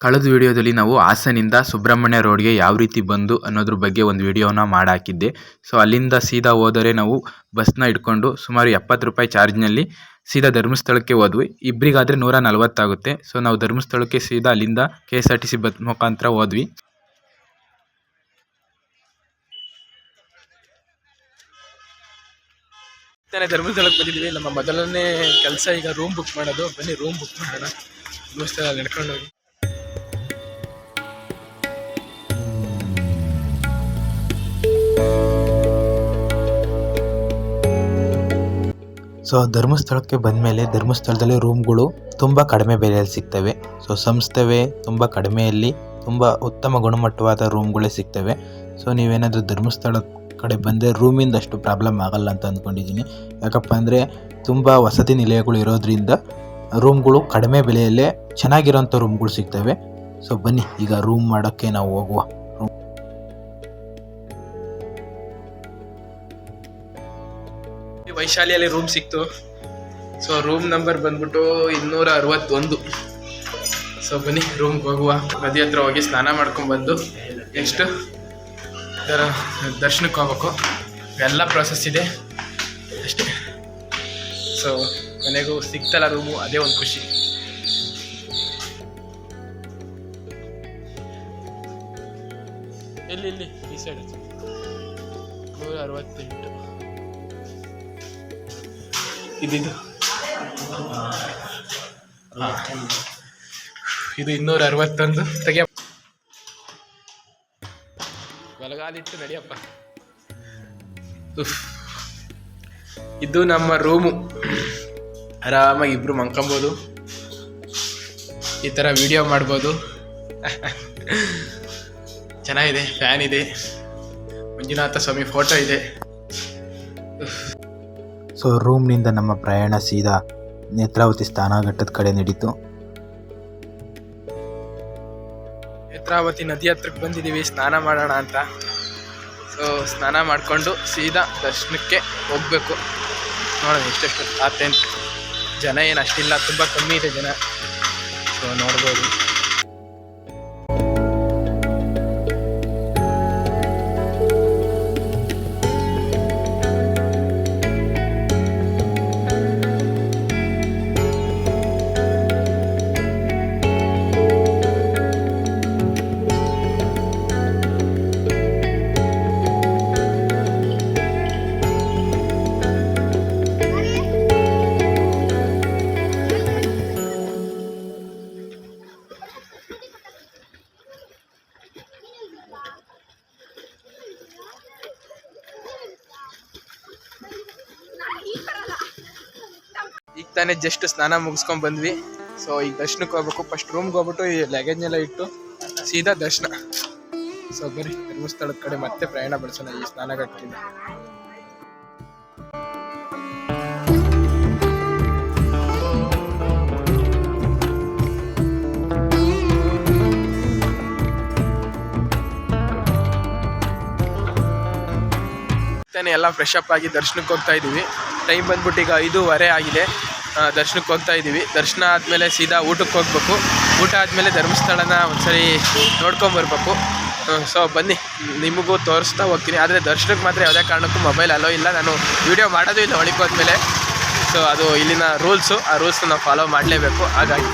ಕಳೆದ ವಿಡಿಯೋದಲ್ಲಿ ನಾವು ಹಾಸನಿಂದ ಸುಬ್ರಹ್ಮಣ್ಯ ರೋಡ್ಗೆ ಯಾವ ರೀತಿ ಬಂದು ಅನ್ನೋದ್ರ ಬಗ್ಗೆ ಒಂದು ವಿಡಿಯೋನ ಮಾಡಾಕಿದ್ದೆ. ಸೊ ಅಲ್ಲಿಂದ ಸೀದಾ ಹೋದರೆ ನಾವು ಬಸ್ನ ಇಟ್ಕೊಂಡು ಸುಮಾರು 70 ರೂಪಾಯಿ ಚಾರ್ಜ್ನಲ್ಲಿ ಸೀದಾ ಧರ್ಮಸ್ಥಳಕ್ಕೆ ಹೋದ್ವಿ. ಇಬ್ಬರಿಗಾದರೆ 140 ಆಗುತ್ತೆ. ಸೊ ನಾವು ಧರ್ಮಸ್ಥಳಕ್ಕೆ ಸೀದಾ ಅಲ್ಲಿಂದ KSRTC ಬಸ್ ಮುಖಾಂತರ ಹೋದ್ವಿ. ಧರ್ಮಸ್ಥಳಕ್ಕೆ ಬಂದಿದ್ವಿ. ನಮ್ಮ ಮೊದಲನೇ ಕೆಲಸ ಈಗ ರೂಮ್ ಬುಕ್ ಮಾಡೋದು. ಬನ್ನಿ ರೂಮ್ ಬುಕ್ ಮಾಡೋಣ. ಧರ್ಮಸ್ಥಳ ನಡ್ಕೊಂಡು ಹೋಗಿ. ಸೊ ಧರ್ಮಸ್ಥಳಕ್ಕೆ ಬಂದಮೇಲೆ ಧರ್ಮಸ್ಥಳದಲ್ಲಿ ರೂಮ್ಗಳು ತುಂಬ ಕಡಿಮೆ ಬೆಲೆಯಲ್ಲಿ ಸಿಗ್ತವೆ. ಸೊ ಸಂಸ್ಥೆವೇ ತುಂಬ ಕಡಿಮೆಯಲ್ಲಿ ತುಂಬ ಉತ್ತಮ ಗುಣಮಟ್ಟವಾದ ರೂಮ್ಗಳೇ ಸಿಗ್ತವೆ. ಸೊ ನೀವೇನಾದರೂ ಧರ್ಮಸ್ಥಳ ಕಡೆ ಬಂದರೆ ರೂಮಿಂದ ಅಷ್ಟು ಪ್ರಾಬ್ಲಮ್ ಆಗಲ್ಲ ಅಂತ ಅಂದ್ಕೊಂಡಿದ್ದೀನಿ. ಯಾಕಪ್ಪ ಅಂದರೆ ತುಂಬ ವಸತಿ ನಿಲಯಗಳು ಇರೋದ್ರಿಂದ ರೂಮ್ಗಳು ಕಡಿಮೆ ಬೆಲೆಯಲ್ಲೇ ಚೆನ್ನಾಗಿರೋಂಥ ರೂಮ್ಗಳು ಸಿಗ್ತವೆ. ಸೊ ಬನ್ನಿ ಈಗ ರೂಮ್ ಮಾಡೋಕ್ಕೆ ನಾವು ಹೋಗುವ. ವೈಶಾಲಿಯಲ್ಲಿ ರೂಮ್ ಸಿಕ್ತು. ಸೊ ರೂಮ್ ನಂಬರ್ ಬಂದ್ಬಿಟ್ಟು 261. ಸೊ ಬನ್ನಿ ರೂಮ್ಗೆ ಹೋಗುವ. ನದಿ ಹತ್ರ ಹೋಗಿ ಸ್ನಾನ ಮಾಡ್ಕೊಂಡ್ಬಂದು ನೆಕ್ಸ್ಟ್ ದರ್ಶನಕ್ಕೆ ಹೋಗ್ಬೇಕು. ಎಲ್ಲ ಪ್ರಾಸೆಸ್ ಇದೆ ಅಷ್ಟೇ. ಸೊ ಮನೆಗೂ ಸಿಕ್ತಲ್ಲ ರೂಮು, ಅದೇ ಒಂದು ಖುಷಿ. ಇಲ್ಲಿ ಈ ಸೈಡ್ 168 ಇದು 261 ತೆಗಿಯ. ಬಲಗಾಲಿಟ್ಟು ನಡಿಯಪ್ಪ. ಇದು ನಮ್ಮ ರೂಮು. ಆರಾಮಾಗಿ ಇಬ್ರು ಮಲ್ಕೊಬೋದು. ಈ ಥರ ವಿಡಿಯೋ ಮಾಡ್ಬೋದು. ಚೆನ್ನಾಗಿದೆ. ಫ್ಯಾನ್ ಇದೆ. ಮಂಜುನಾಥ ಸ್ವಾಮಿ ಫೋಟೋ ಇದೆ. ಸೊ ರೂಮ್ನಿಂದ ನಮ್ಮ ಪ್ರಯಾಣ ಸೀದಾ ನೇತ್ರಾವತಿ ಸ್ನಾನಘಟ್ಟದ ಕಡೆ ನಡೀತು. ನೇತ್ರಾವತಿ ನದಿ ಹತ್ರಕ್ಕೆ ಬಂದಿದ್ದೀವಿ ಸ್ನಾನ ಮಾಡೋಣ ಅಂತ. ಸೊ ಸ್ನಾನ ಮಾಡಿಕೊಂಡು ಸೀದಾ ದರ್ಶನಕ್ಕೆ ಹೋಗಬೇಕು. ನೋಡೋಣ ಎಷ್ಟೆಷ್ಟು ಆತೆ. ಜನ ಏನು ಅಷ್ಟಿಲ್ಲ, ತುಂಬ ಕಮ್ಮಿ ಇದೆ ಜನ. ಸೊ ನೋಡ್ಬೋದು. ಈಗ ತಾನೇ ಜಸ್ಟ್ ಸ್ನಾನ ಮುಗಿಸ್ಕೊಂಡು ಬಂದ್ವಿ. ಸೊ ಈಗ ದರ್ಶನಕ್ಕೆ ಹೋಗ್ಬೇಕು. ಫಸ್ಟ್ ರೂಮ್ಗೆ ಹೋಗ್ಬಿಟ್ಟು ಈ ಲಗೇಜ್ನೆಲ್ಲ ಇಟ್ಟು ಸೀದಾ ದರ್ಶನ. ಸೊ ಬರೀ ಧರ್ಮಸ್ಥಳದ ಕಡೆ ಮತ್ತೆ ಪ್ರಯಾಣ ಬೆಳೆಸೋಣ ಈ ಸ್ನಾನಘಟ್ಟದಿಂದ. ತಾನೇ ಎಲ್ಲ ಫ್ರೆಶ್ ಅಪ್ ಆಗಿ ದರ್ಶನಕ್ಕೆ ಹೋಗ್ತಾ ಇದ್ದೀವಿ. ಟೈಮ್ ಬಂದ್ಬಿಟ್ಟು ಈಗ 5:15 ಆಗಿದೆ. ದರ್ಶನಕ್ಕೆ ಹೋಗ್ತಾ ಇದ್ದೀವಿ. ದರ್ಶನ ಆದಮೇಲೆ ಸೀದಾ ಊಟಕ್ಕೆ ಹೋಗ್ಬೇಕು. ಊಟ ಆದಮೇಲೆ ಧರ್ಮಸ್ಥಳನ ಒಂದ್ಸರಿ ನೋಡ್ಕೊಂಬರ್ಬೇಕು. ಸೊ ಬನ್ನಿ ನಿಮಗೂ ತೋರಿಸ್ತಾ ಹೋಗ್ತೀನಿ. ಆದರೆ ದರ್ಶನಕ್ಕೆ ಮಾತ್ರ ಯಾವುದೇ ಕಾರಣಕ್ಕೂ ಮೊಬೈಲ್ ಅಲೋ ಇಲ್ಲ. ನಾನು ವೀಡಿಯೋ ಮಾಡೋದು ಇಲ್ಲ ಒಳಗೆ ಹೋದ್ಮೇಲೆ. ಸೊ ಅದು ಇಲ್ಲಿನ ರೂಲ್ಸು. ಆ ರೂಲ್ಸ್ನ ನಾವು ಫಾಲೋ ಮಾಡಲೇಬೇಕು. ಹಾಗಾಗಿ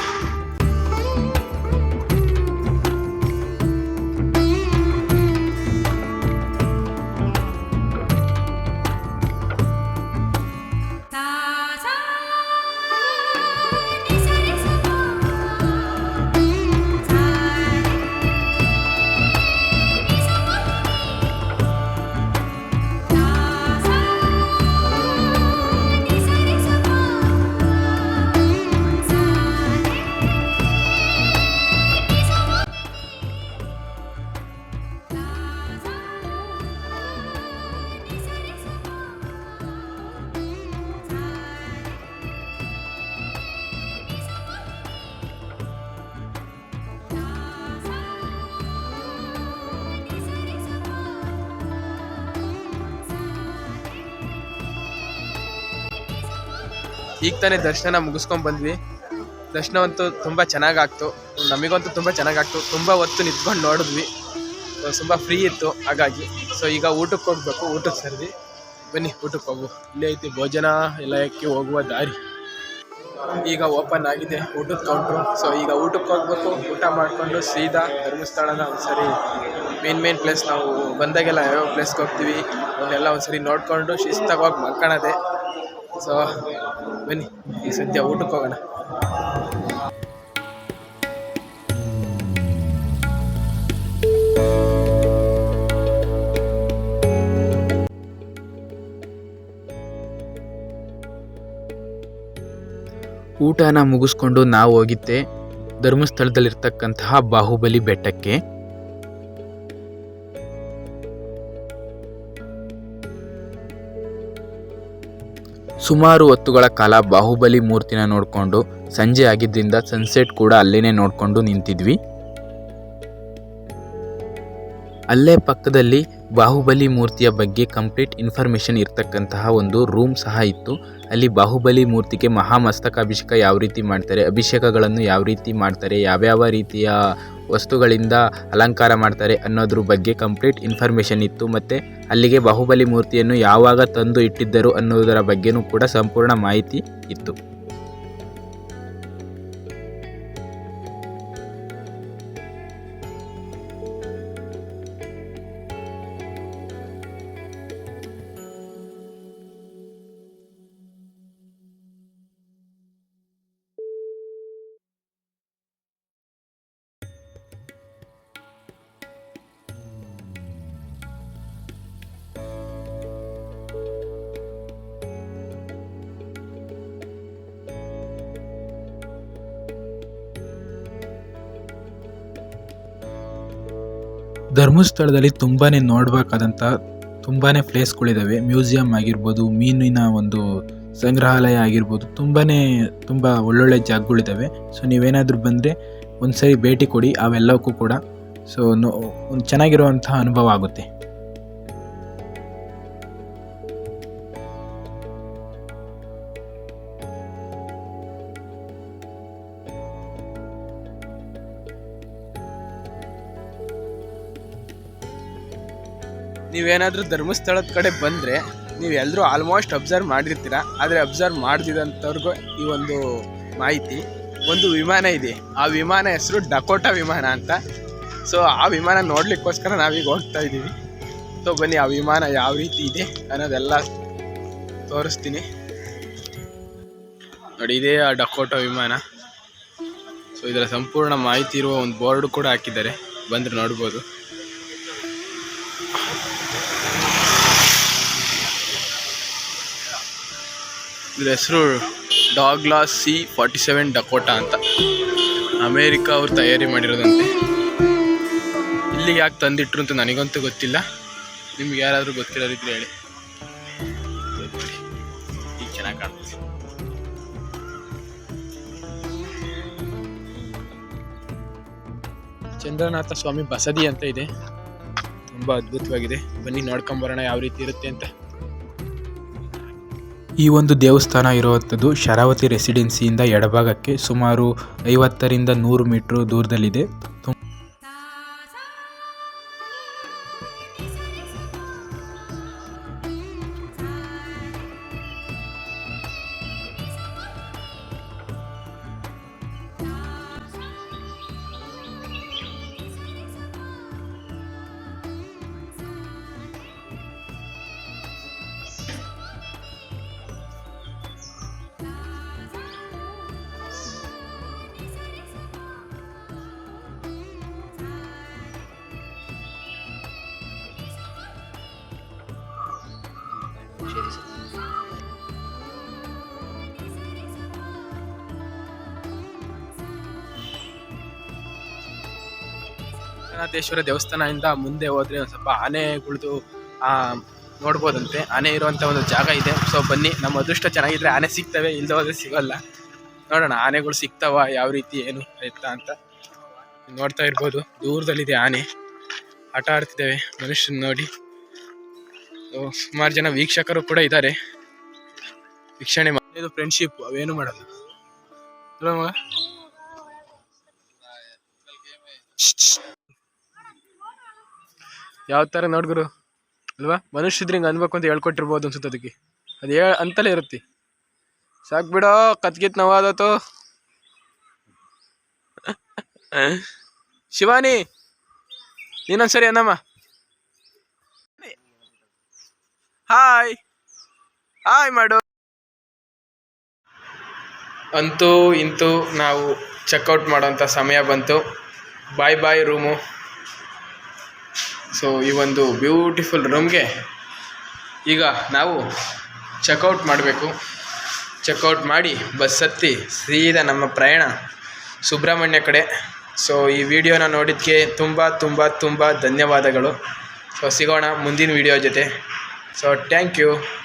ಈಗ ತಾನೇ ದರ್ಶನ ಮುಗಿಸ್ಕೊಂಡು ಬಂದ್ವಿ. ದರ್ಶನವಂತೂ ತುಂಬ ಚೆನ್ನಾಗಾಗ್ತು, ನಮಗಂತೂ ತುಂಬ ಚೆನ್ನಾಗಾಗ್ತು. ತುಂಬ ಹೊತ್ತು ನಿಂತ್ಕೊಂಡು ನೋಡಿದ್ವಿ, ತುಂಬ ಫ್ರೀ ಇತ್ತು ಹಾಗಾಗಿ. ಸೊ ಈಗ ಊಟಕ್ಕೆ ಹೋಗ್ಬೇಕು, ಊಟಕ್ಕೆ ಸೇರಿದ್ವಿ. ಬನ್ನಿ ಊಟಕ್ಕೆ ಹೋಗು. ಇಲ್ಲೇ ಐತಿ ಭೋಜನ ಇಲಾಖೆಗೆ ಹೋಗುವ ದಾರಿ. ಈಗ ಓಪನ್ ಆಗಿದೆ ಊಟದ ಕೌಂಟ್ರು. ಸೊ ಈಗ ಊಟಕ್ಕೆ ಹೋಗ್ಬೇಕು. ಊಟ ಮಾಡಿಕೊಂಡು ಸೀದಾ ಧರ್ಮಸ್ಥಳನ ಒಂದ್ಸರಿ ಮೇನ್ ಪ್ಲೇಸ್, ನಾವು ಬಂದಾಗೆಲ್ಲ ಯಾವ್ಯಾವ ಪ್ಲೇಸ್ಗೆ ಹೋಗ್ತೀವಿ ಅವನ್ನೆಲ್ಲ ಒಂದ್ಸರಿ ನೋಡಿಕೊಂಡು ಶಿಸ್ತಾಗಿ ಹೋಗಿ ಮಲ್ಕೊಳ್ಳೋದೆ. ಸೊ ಬನ್ನಿ ಈ ಸದ್ಯ ಊಟಕ್ಕೆ ಹೋಗೋಣ. ಊಟನ ಮುಗಿಸ್ಕೊಂಡು ನಾವು ಹೋಗಿದ್ದೆ ಧರ್ಮಸ್ಥಳದಲ್ಲಿರ್ತಕ್ಕಂತಹ ಬಾಹುಬಲಿ ಬೆಟ್ಟಕ್ಕೆ. ಸುಮಾರು ಹೊತ್ತುಗಳ ಕಾಲ ಬಾಹುಬಲಿ ಮೂರ್ತಿನ ನೋಡಿಕೊಂಡು ಸಂಜೆ ಆಗಿದ್ದರಿಂದ ಸನ್ಸೆಟ್ ಕೂಡ ಅಲ್ಲೇನೆ ನೋಡಿಕೊಂಡು ನಿಂತಿದ್ವಿ. ಅಲ್ಲೇ ಪಕ್ಕದಲ್ಲಿ ಬಾಹುಬಲಿ ಮೂರ್ತಿಯ ಬಗ್ಗೆ ಕಂಪ್ಲೀಟ್ ಇನ್ಫಾರ್ಮೇಷನ್ ಇರ್ತಕ್ಕಂತಹ ಒಂದು ರೂಮ್ ಸಹ ಇತ್ತು. ಅಲ್ಲಿ ಬಾಹುಬಲಿ ಮೂರ್ತಿಗೆ ಮಹಾಮಸ್ತಕಾಭಿಷೇಕ ಯಾವ ರೀತಿ ಮಾಡ್ತಾರೆ, ಅಭಿಷೇಕಗಳನ್ನು ಯಾವ ರೀತಿ ಮಾಡ್ತಾರೆ, ಯಾವ್ಯಾವ ರೀತಿಯ ವಸ್ತುಗಳಿಂದ ಅಲಂಕಾರ ಮಾಡ್ತಾರೆ ಅನ್ನೋದ್ರ ಬಗ್ಗೆ ಕಂಪ್ಲೀಟ್ ಇನ್ಫಾರ್ಮೇಷನ್ ಇತ್ತು. ಮತ್ತು ಅಲ್ಲಿಗೆ ಬಾಹುಬಲಿ ಮೂರ್ತಿಯನ್ನು ಯಾವಾಗ ತಂದು ಇಟ್ಟಿದ್ದರು ಅನ್ನೋದರ ಬಗ್ಗೆನೂ ಕೂಡ ಸಂಪೂರ್ಣ ಮಾಹಿತಿ ಇತ್ತು. ಧರ್ಮಸ್ಥಳದಲ್ಲಿ ತುಂಬಾ ನೋಡಬೇಕಾದಂಥ ತುಂಬಾ ಪ್ಲೇಸ್ಗಳಿದ್ದಾವೆ. ಮ್ಯೂಸಿಯಂ ಆಗಿರ್ಬೋದು, ಮೀನಿನ ಒಂದು ಸಂಗ್ರಹಾಲಯ ಆಗಿರ್ಬೋದು, ತುಂಬ ಒಳ್ಳೊಳ್ಳೆ ಜಾಗಗಳಿದ್ದಾವೆ. ಸೊ ನೀವೇನಾದರೂ ಬಂದರೆ ಒಂದ್ಸರಿ ಭೇಟಿ ಕೊಡಿ ಅವೆಲ್ಲಕ್ಕೂ ಕೂಡ. ಸೊ ಒಂದು ಚೆನ್ನಾಗಿರುವಂತಹ ಅನುಭವ ಆಗುತ್ತೆ. ನೀವೇನಾದರೂ ಧರ್ಮಸ್ಥಳದ ಕಡೆ ಬಂದರೆ ನೀವು ಎಲ್ಲರೂ ಆಲ್ಮೋಸ್ಟ್ ಅಬ್ಸರ್ವ್ ಮಾಡಿರ್ತೀರ. ಆದರೆ ಅಬ್ಸರ್ವ್ ಮಾಡ್ದಿದಂಥವ್ರಿಗೂ ಈ ಒಂದು ಮಾಹಿತಿ. ಒಂದು ವಿಮಾನ ಇದೆ, ಆ ವಿಮಾನ ಹೆಸರು ಡಕೋಟಾ ವಿಮಾನ ಅಂತ. ಸೊ ಆ ವಿಮಾನ ನೋಡ್ಲಿಕ್ಕೋಸ್ಕರ ನಾವೀಗ ಹೋಗ್ತಾ ಇದ್ದೀವಿ. ಸೊ ಬನ್ನಿ ಆ ವಿಮಾನ ಯಾವ ರೀತಿ ಇದೆ ಅನ್ನೋದೆಲ್ಲ ತೋರಿಸ್ತೀನಿ ನೋಡಿ. ಇದೇ ಆ ಡಕೋಟಾ ವಿಮಾನ. ಸೊ ಇದರ ಸಂಪೂರ್ಣ ಮಾಹಿತಿ ಇರುವ ಒಂದು ಬೋರ್ಡ್ ಕೂಡ ಹಾಕಿದ್ದಾರೆ, ಬಂದರೆ ನೋಡ್ಬೋದು. ಇದ್ರ ಹೆಸರು ಡಾಗ್ಲಾಸ್ C-47 ಡಕೋಟಾ ಅಂತ. ಅಮೇರಿಕಾ ಅವ್ರು ತಯಾರಿ ಮಾಡಿರೋದಂತೆ. ಇಲ್ಲಿಗೆ ಯಾಕೆ ತಂದಿಟ್ರು ಅಂತ ನನಗಂತೂ ಗೊತ್ತಿಲ್ಲ. ನಿಮ್ಗೆ ಯಾರಾದರೂ ಗೊತ್ತಿರೋರಿದ್ರೆ ಹೇಳಿ. ಈಗ ಚೆನ್ನಾಗಿ ಕಾಣ್ತದೆ. ಚಂದ್ರನಾಥ ಸ್ವಾಮಿ ಬಸದಿ ಅಂತ ಇದೆ, ತುಂಬ ಅದ್ಭುತವಾಗಿದೆ. ಬನ್ನಿ ನೋಡ್ಕೊಂಬರೋಣ ಯಾವ ರೀತಿ ಇರುತ್ತೆ ಅಂತ. ಈ ಒಂದು ದೇವಸ್ಥಾನ ಇರುವಂಥದ್ದು ಶರಾವತಿ ರೆಸಿಡೆನ್ಸಿಯಿಂದ ಎಡಭಾಗಕ್ಕೆ ಸುಮಾರು 50ರಿಂದ 100 ಮೀಟರ್ ದೂರದಲ್ಲಿದೆ. ಜಗನ್ನಾಥೇಶ್ವರ ದೇವಸ್ಥಾನದಿಂದ ಮುಂದೆ ಹೋದರೆ ಒಂದು ಸ್ವಲ್ಪ ಆನೆಗಳ್ದು ನೋಡ್ಬೋದಂತೆ. ಆನೆ ಇರುವಂಥ ಒಂದು ಜಾಗ ಇದೆ. ಸೊ ಬನ್ನಿ, ನಮ್ಮ ಅದೃಷ್ಟ ಚೆನ್ನಾಗಿದ್ರೆ ಆನೆ ಸಿಗ್ತವೆ, ಇಲ್ಲದೆ ಹೋದರೆ ಸಿಗೋಲ್ಲ. ನೋಡೋಣ ಆನೆಗಳು ಸಿಗ್ತಾವ, ಯಾವ ರೀತಿ ಏನು ಆಯ್ತಾ ಅಂತ. ನೋಡ್ತಾ ಇರ್ಬೋದು, ದೂರದಲ್ಲಿದೆ ಆನೆ, ಆಟ ಆಡ್ತಿದ್ದೇವೆ ಮನುಷ್ಯನ ನೋಡಿ. ಸುಮಾರು ಜನ ವೀಕ್ಷಕರು ಕೂಡ ಇದ್ದಾರೆ, ವೀಕ್ಷಣೆ ಇದು ಫ್ರೆಂಡ್ಶಿಪ್ ಅವೇನು ಮಾಡಲ್ಲ. ಯಾವ ಥರ ನೋಡ್ಗುರು ಅಲ್ವಾ? ಮನುಷ್ಯದ್ರಿ ಹಿಂಗೆ ಅನ್ಬೇಕು ಅಂತ ಹೇಳ್ಕೊಟ್ಟಿರ್ಬೋದು ಅನ್ಸುತ್ತೆ ಅದಕ್ಕೆ. ಅದು ಅಂತಲೇ ಇರುತ್ತೆ. ಸಾಕು ಬಿಡೋ, ಕತ್ಗಿತ್ ನೋವಾದತ್ತು. ಶಿವಾನಿ ನೀನೊಂದ್ಸರಿ ಅನ್ನಮ್ಮ. ಹಾಯ್ ಹಾಯ್ ಮಾಡು. ಅಂತೂ ಇಂತೂ ನಾವು ಚೆಕ್ಔಟ್ ಮಾಡೋಂಥ ಸಮಯ ಬಂತು. ಬಾಯ್ ಬಾಯ್ ರೂಮು. ಸೊ ಈ ಒಂದು ಬ್ಯೂಟಿಫುಲ್ ರೂಮ್ಗೆ ಈಗ ನಾವು ಚೆಕ್ಔಟ್ ಮಾಡಬೇಕು. ಚೆಕ್ಔಟ್ ಮಾಡಿ ಬಸ್ ಹತ್ತಿ ಸೀದಾ ನಮ್ಮ ಪ್ರಯಾಣ ಸುಬ್ರಹ್ಮಣ್ಯ ಕಡೆ. ಸೊ ಈ ವಿಡಿಯೋನ ನೋಡಿದ್ದಕ್ಕೆ ತುಂಬ ತುಂಬ ತುಂಬ ಧನ್ಯವಾದಗಳು. ಸೊ ಸಿಗೋಣ ಮುಂದಿನ ವಿಡಿಯೋ ಜೊತೆ. So thank you.